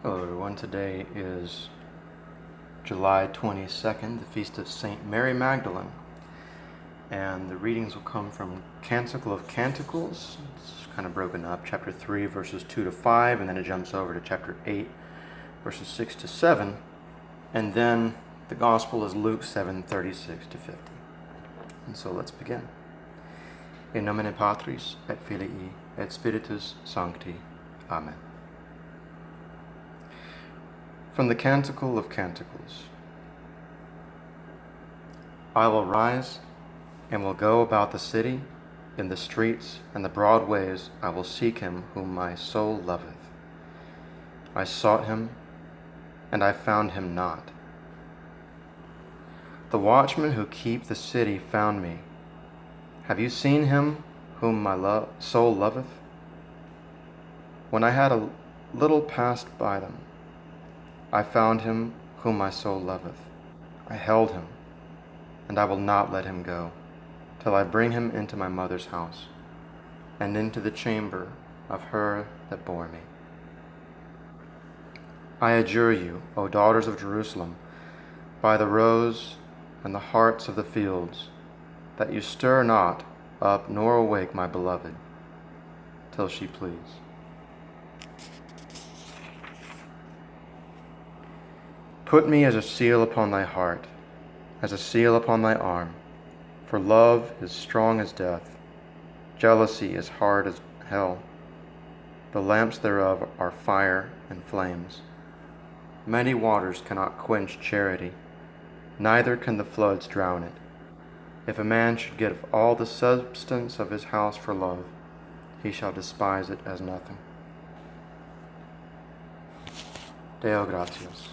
Hello everyone, today is July 22nd, the feast of Saint Mary Magdalene, and the readings will come from Canticle of Canticles. It's kind of broken up, chapter 3 verses 2 to 5, and then it jumps over to chapter 8 verses 6 to 7, and then the Gospel is Luke 7:36 to 50. And so let's begin. In nomine Patris et Filii et Spiritus Sancti. Amen. From the Canticle of Canticles. I will rise and will go about the city, in the streets and the broad ways I will seek him whom my soul loveth. I sought him, and I found him not. The watchmen who keep the city found me. Have you seen him whom my soul loveth? When I had a little passed by them, I found him whom my soul loveth. I held him, and I will not let him go, till I bring him into my mother's house, and into the chamber of her that bore me. I adjure you, O daughters of Jerusalem, by the roes and the hearts of the fields, that you stir not up nor awake my beloved, till she please. Put me as a seal upon thy heart, as a seal upon thy arm, for love is strong as death, jealousy is hard as hell. The lamps thereof are fire and flames. Many waters cannot quench charity, neither can the floods drown it. If a man should give all the substance of his house for love, he shall despise it as nothing. Deo gratias.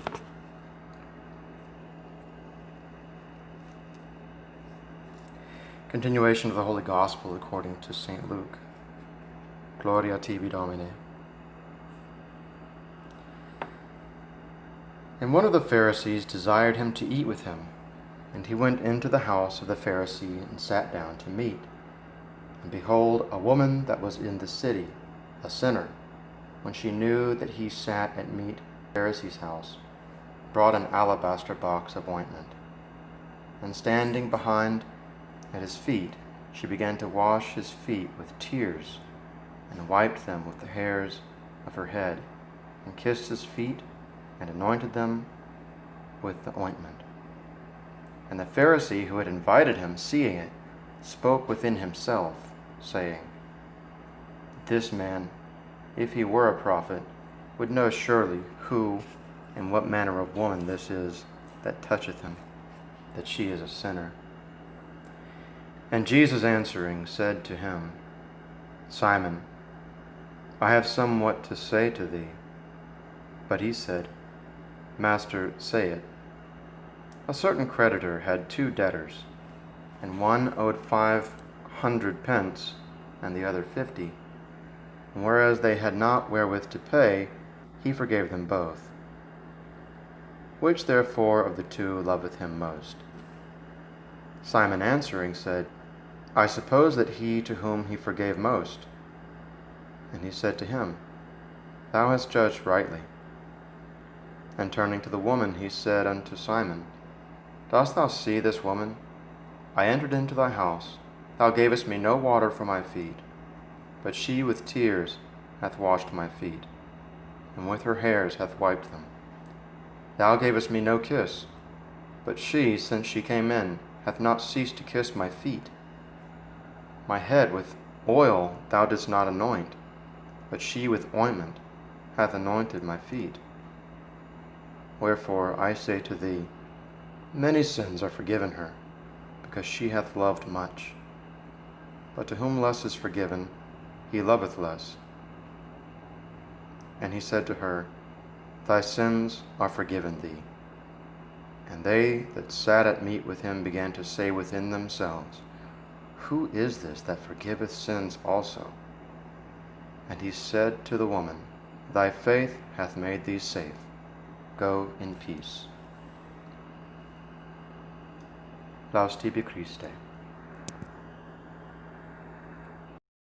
Continuation of the Holy Gospel according to St. Luke. Gloria tibi, Domine. And one of the Pharisees desired him to eat with him, and he went into the house of the Pharisee and sat down to meat. And behold, a woman that was in the city, a sinner, when she knew that he sat at meat in the Pharisee's house, brought an alabaster box of ointment. And standing behind at his feet, she began to wash his feet with tears, and wiped them with the hairs of her head, and kissed his feet, and anointed them with the ointment. And the Pharisee who had invited him, seeing it, spoke within himself, saying, This man, if he were a prophet, would know surely who and what manner of woman this is that toucheth him, that she is a sinner. And Jesus answering said to him, Simon, I have somewhat to say to thee. But he said, Master, say it. A certain creditor had 2 debtors, and one owed 500 pence, and the other 50. And whereas they had not wherewith to pay, he forgave them both. Which therefore of the 2 loveth him most? Simon answering said, I suppose that he to whom he forgave most. And he said to him, Thou hast judged rightly. And turning to the woman, he said unto Simon, Dost thou see this woman? I entered into thy house. Thou gavest me no water for my feet, but she with tears hath washed my feet, and with her hairs hath wiped them. Thou gavest me no kiss, but she, since she came in, hath not ceased to kiss my feet. My head with oil thou didst not anoint, but she with ointment hath anointed my feet. Wherefore I say to thee, many sins are forgiven her, because she hath loved much. But to whom less is forgiven, he loveth less. And he said to her, Thy sins are forgiven thee. And they that sat at meat with him began to say within themselves, Who is this that forgiveth sins also? And he said to the woman, Thy faith hath made thee safe. Go in peace. Laus tibi, Christe.